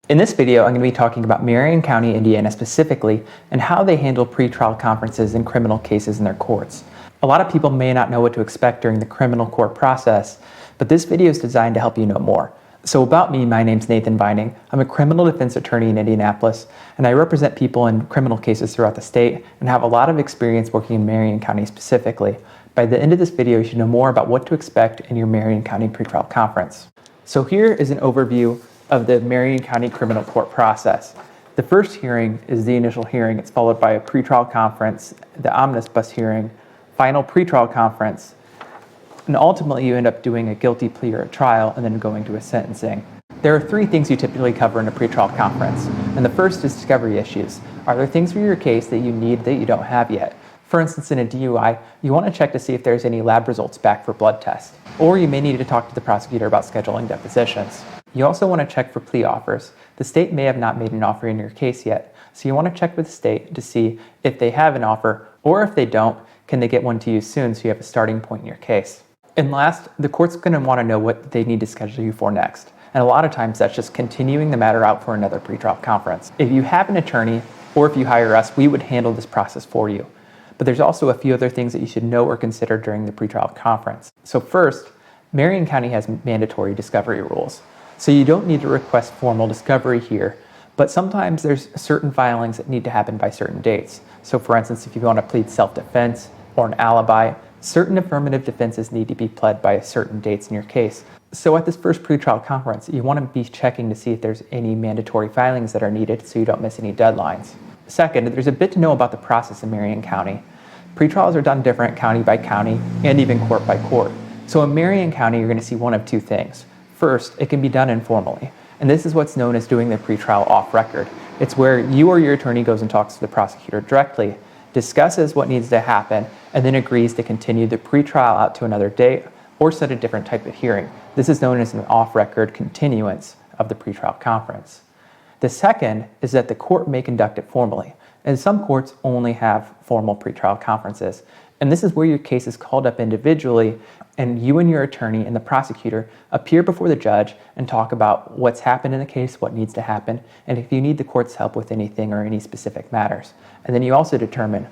In this video, I'm going to be talking about Marion County, Indiana specifically, and how they handle pretrial conferences in criminal cases in their courts. A lot of people may not know what to expect during the criminal court process, but this video is designed to help you know more. So about me, my name's Nathan Vining. I'm a criminal defense attorney in Indianapolis, and I represent people in criminal cases throughout the state and have a lot of experience working in Marion County specifically. By the end of this video, you should know more about what to expect in your Marion County pretrial conference. So here is an overview of the Marion County criminal court process. The first hearing is the initial hearing. It's followed by a pretrial conference, the omnibus hearing, final pretrial conference, and ultimately you end up doing a guilty plea or a trial and then going to a sentencing. There are three things you typically cover in a pretrial conference, and the first is discovery issues. Are there things for your case that you need that you don't have yet? For instance, in a DUI, you want to check to see if there's any lab results back for blood tests, or you may need to talk to the prosecutor about scheduling depositions. You also want to check for plea offers. The state may have not made an offer in your case yet, so you want to check with the state to see if they have an offer, or if they don't, can they get one to you soon so you have a starting point in your case. And last, the court's going to want to know what they need to schedule you for next. And a lot of times that's just continuing the matter out for another pretrial conference. If you have an attorney, or if you hire us, we would handle this process for you. But there's also a few other things that you should know or consider during the pretrial conference. So first, Marion County has mandatory discovery rules. So you don't need to request formal discovery here, but sometimes there's certain filings that need to happen by certain dates. So for instance, if you want to plead self-defense or an alibi, certain affirmative defenses need to be pled by certain dates in your case. So at this first pretrial conference, you want to be checking to see if there's any mandatory filings that are needed so you don't miss any deadlines. Second, there's a bit to know about the process in Marion County. Pretrials are done different county by county and even court by court. So in Marion County, you're going to see one of two things. First, it can be done informally, and this is what's known as doing the pretrial off record. It's where you or your attorney goes and talks to the prosecutor directly, discusses what needs to happen, and then agrees to continue the pretrial out to another date or set a different type of hearing. This is known as an off-record continuance of the pretrial conference. The second is that the court may conduct it formally, and some courts only have formal pretrial conferences. And this is where your case is called up individually, and you and your attorney and the prosecutor appear before the judge and talk about what's happened in the case, what needs to happen, and if you need the court's help with anything or any specific matters. And then you also determine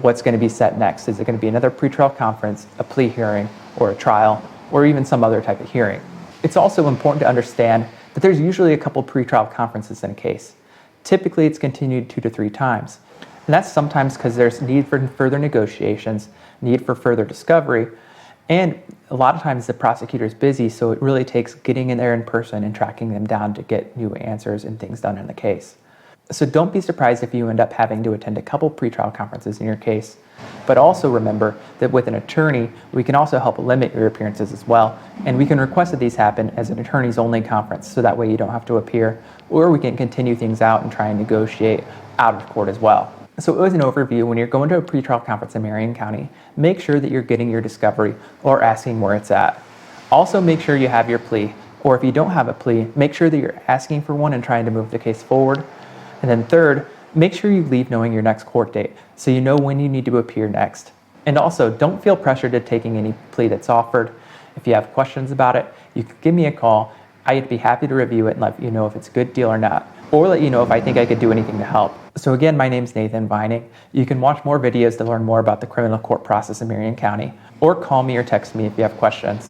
what's going to be set next. Is it going to be another pretrial conference, a plea hearing, or a trial, or even some other type of hearing? It's also important to understand that there's usually a couple pretrial conferences in a case. Typically, it's continued 2 to 3 times. And that's sometimes because there's need for further negotiations, need for further discovery, and a lot of times the prosecutor is busy, so it really takes getting in there in person and tracking them down to get new answers and things done in the case. So don't be surprised if you end up having to attend a couple pretrial conferences in your case. But also remember that with an attorney, we can also help limit your appearances as well. And we can request that these happen as an attorney's only conference, so that way you don't have to appear, or we can continue things out and try and negotiate out of court as well. So it was an overview. When you're going to a pretrial conference in Marion County, make sure that you're getting your discovery or asking where it's at. Also make sure you have your plea, or if you don't have a plea, make sure that you're asking for one and trying to move the case forward. And then third, make sure you leave knowing your next court date so you know when you need to appear next. And also, don't feel pressured to taking any plea that's offered. If you have questions about it, you can give me a call. I'd be happy to review it and let you know if it's a good deal or not, or let you know if I think I could do anything to help. So again, my name's Nathan Vining. You can watch more videos to learn more about the criminal court process in Marion County, or call me or text me if you have questions.